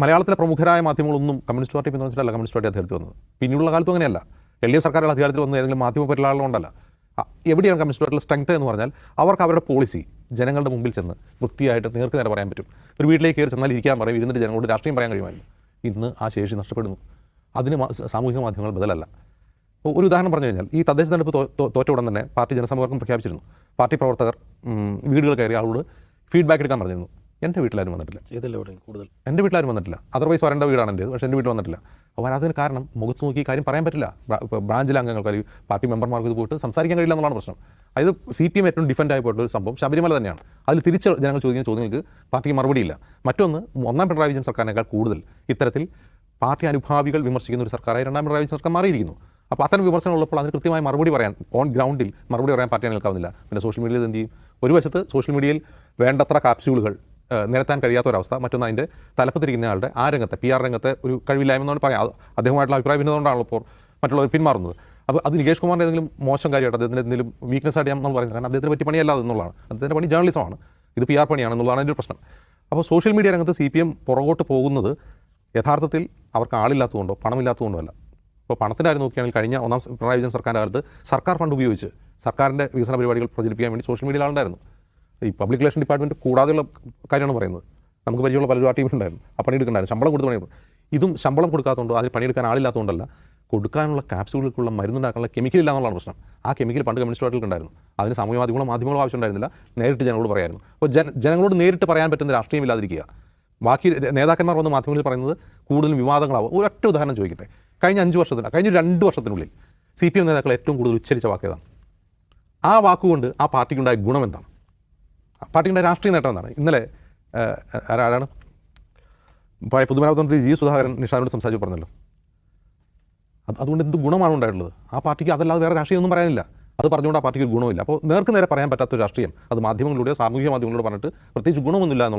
മലയാളത്തിലെ പ്രമുഖരായ മാധ്യമങ്ങളൊന്നും communist party പിന്തുണച്ചിട്ടല്ല communist party അധികാരത്തിൽ വന്നത്. പിന്നീടുള്ള കാലത്തും അങ്ങനെയല്ല. LDF സർക്കാരുകൾ അധികാരത്തിൽ വന്ന ഏതെങ്കിലും മാധ്യമ പരിലാളമുണ്ടല്ല. എവിടെയാണ് കമ്മ്യൂണിസ്റ്റ് പാർട്ടിയുടെ സ്ട്രെങ്ത് എന്ന് പറഞ്ഞാൽ അവർക്ക് അവരുടെ പോളിസി ജനങ്ങളുടെ മുമ്പിൽ ചെന്ന് വൃത്തിയായിട്ട് നേർക്ക് നേരെ പറയാൻ പറ്റും. ഒരു വീട്ടിലേക്ക് കയറി ചെന്നാൽ ഇരിക്കാൻ പറയും, ഇരുന്നിട്ട് ജനങ്ങളോട് രാഷ്ട്രീയം പറയാൻ കഴിയുമായിരുന്നു. ഇന്ന് ആ ശേഷി നഷ്ടപ്പെടുന്നു. അതിന് സാമൂഹിക മാധ്യമങ്ങൾ ബദലല്ല. ഒരു ഉദാഹരണം പറഞ്ഞു കഴിഞ്ഞാൽ, ഈ തദ്ദേശ തെരഞ്ഞെടുപ്പ് തോറ്റ ഉടൻ തന്നെ പാർട്ടി ജനസമ്പർക്കം പ്രഖ്യാപിച്ചിരുന്നു. പാർട്ടി പ്രവർത്തകർ വീടുകൾ കയറി ആളോട് ഫീഡ്ബാക്ക് എടുക്കാൻ പറഞ്ഞിരുന്നു. എൻ്റെ വീട്ടിലാരും വന്നിട്ടില്ല. എൻ്റെ വീട്ടിലാരും വന്നിട്ടില്ല. അതർവൈസ് വരേണ്ട വീടാണ് എൻ്റെ, പക്ഷേ എൻ്റെ വീട്ടിൽ വന്നിട്ടില്ല. വരാത്തതിന് കാരണം മുഖത്ത് നോക്കി കാര്യം പറയാൻ പറ്റില്ല. ബ്രാഞ്ചിലെ അംഗങ്ങൾക്ക് അല്ലെങ്കിൽ പാർട്ടി മെമ്പർമാർക്ക് ഇത് പോയിട്ട് സംസാരിക്കാൻ കഴിയില്ല എന്നുള്ളതാണ് പ്രശ്നം. അതായത് CPM ഏറ്റവും ഡിഫൻഡ് ആയി പോയിട്ടൊരു സംഭവം ശബരിമല തന്നെയാണ്. അതിൽ തിരിച്ച് ജനങ്ങൾ ചോദിക്കുന്ന ചോദ്യങ്ങൾക്ക് പാർട്ടിക്ക് മറുപടിയില്ല. മറ്റൊന്ന്, ഒന്നാം പിണറായി വിജയൻ സർക്കാരിനേക്കാൾ കൂടുതൽ ഇത്തരത്തിൽ പാർട്ടി അനുഭാവികൾ വിമർശിക്കുന്ന ഒരു സർക്കാരായി രണ്ടാം പിണറായി വിജയൻ സർക്കാർ മാറിയിരിക്കുന്നു. അപ്പോൾ അത്തരം വിമർശനം ഉള്ളപ്പോൾ അതിന് കൃത്യമായി മറുപടി പറയാൻ ഓൺ ഗ്രൗണ്ടിൽ മറുപടി പറയാൻ പാർട്ടിയെ നിൽക്കാവുന്നില്ല. പിന്നെ സോഷ്യൽ മീഡിയയിൽ എന്ത് ചെയ്യും? ഒരു വശത്ത് സോഷ്യൽ മീഡിയയിൽ വേണ്ടത്ര കാപ്സ്യൂളുകൾ നിരത്താൻ കഴിയാത്തൊരവസ്ഥ, മറ്റൊന്ന് അതിൻ്റെ തലപ്പത്തിരിക്കുന്ന ആളുടെ ആ രംഗത്തെ PR രംഗത്തെ ഒരു കഴിവില്ലായ്മ പറയാം. അദ്ദേഹമായിട്ടുള്ള അഭിപ്രായം ഭിന്നതുകൊണ്ടാണല്ലോ ഇപ്പോൾ മറ്റുള്ളവർ പിന്മാറുന്നത്. അപ്പോൾ അത് നികേഷ് കുമാറിൻ്റെ എന്തെങ്കിലും മോശം കാര്യമായിട്ട് അദ്ദേഹത്തിൻ്റെ എന്തെങ്കിലും വീക്ക്നെസ് ആയിട്ട് നമ്മൾ പറയുന്നത്. കാരണം അദ്ദേഹത്തിന് പറ്റി പണിയല്ല എന്നുള്ളതാണ്. അദ്ദേഹത്തിൻ്റെ പണി ജേർണലിസമാണ്, ഇത് PR പണിയാണെന്നുള്ളതാണ് എൻ്റെ ഒരു പ്രശ്നം. അപ്പോൾ സോഷ്യൽ മീഡിയ രംഗത്ത് CPM പുറകോട്ട് പോകുന്നത് യഥാർത്ഥത്തിൽ അവർക്ക് ആളില്ലാത്തതുകൊണ്ടോ പണമില്ലാത്തതുകൊണ്ടോ അല്ല. ഇപ്പോൾ പണത്തിൻ്റെ കാര്യം നോക്കുകയാണെങ്കിൽ കഴിഞ്ഞ ഒന്നാം പിണറായി വിജയൻ സർക്കാരിൻ്റെ കാലത്ത് സർക്കാർ ഫണ്ട് ഉപയോഗിച്ച് സർക്കാരിൻ്റെ വികസന പരിപാടികൾ പ്രചരിപ്പിക്കാൻ വേണ്ടി സോഷ്യൽ മീഡിയയിൽ ആളുണ്ടായിരുന്നു. ഈ പബ്ലിക് റിലേഷൻ ഡിപ്പാർട്ട്മെൻറ്റ് കൂടാതെയുള്ള കാര്യമാണ് പറയുന്നത്. നമുക്ക് പരിചയമുള്ള പല ടീമുണ്ടായിരുന്നു, ആ പണിയെടുക്കണ്ടായിരുന്നു, ശമ്പളം കൊടുത്ത് പണിയെടുക്കും. ഇതും ശമ്പളം കൊടുക്കാത്തതുകൊണ്ടോ അതിന് പണിയെടുക്കാൻ ആളില്ലാത്തതുകൊണ്ടല്ല, കൊടുക്കാനുള്ള ക്യാപ്സ്യൂളുകൾക്കുള്ള മരുന്നുണ്ടാക്കാനുള്ള കെമിക്കൽ ഇല്ല എന്നുള്ളതാണ് പ്രശ്നം. ആ കെമിക്കൽ പണ്ട് കമ്മ്യൂണിസ്റ്റ് പാർട്ടികൾക്ക് ഉണ്ടായിരുന്നു. അതിന് സാമൂഹ്യ മാധ്യമങ്ങളോ ആവശ്യമുണ്ടായിരുന്നില്ല. നേരിട്ട് ജനങ്ങളോട് പറയായിരുന്നു. അപ്പോൾ ജനങ്ങളോട് നേരിട്ട് പറയാൻ പറ്റുന്ന രാഷ്ട്രീയം ഇല്ലാതിരിക്കുക. ബാക്കി നേതാക്കന്മാർ വന്ന് മാധ്യമങ്ങളിൽ പറയുന്നത് കൂടുതലും വിവാദങ്ങളാവും. ഒരൊറ്റ ഉദാഹരണം ചോദിക്കട്ടെ. കഴിഞ്ഞ 2 വർഷത്തിനുള്ളിൽ CPM നേതാക്കൾ ഏറ്റവും കൂടുതൽ ഉച്ചരിച്ച വാക്കേതാണ്? ആ വാക്കുകൊണ്ട് ആ പാർട്ടിക്കുണ്ടായ ഗുണം എന്താണ്? പാർട്ടിയുടെ രാഷ്ട്രീയ നേട്ടം എന്താണ്? ഇന്നലെ ആരാണ് പൊതുമരാമത്ത് മന്ത്രി G. സുധാകരൻ നിഷാദിനോട് സംസാരിച്ച് പറഞ്ഞല്ലോ. അതുകൊണ്ട് എന്ത് ഗുണമാണ് ഉണ്ടായിട്ടുള്ളത്? ആ പാർട്ടിക്ക് അതല്ലാതെ വേറെ രാഷ്ട്രീയമൊന്നും പറയാനില്ല. അത് പറഞ്ഞുകൊണ്ട് ആ പാർട്ടിക്ക് ഗുണമില്ല. അപ്പോൾ നേർക്ക് നേരെ പറയാൻ പറ്റാത്തൊരു രാഷ്ട്രീയം അത് മാധ്യമങ്ങളിലൂടെയോ സാമൂഹിക മാധ്യമങ്ങളിലൂടെ പറഞ്ഞിട്ട് പ്രത്യേകിച്ച് ഗുണമൊന്നുമില്ല എന്നുള്ള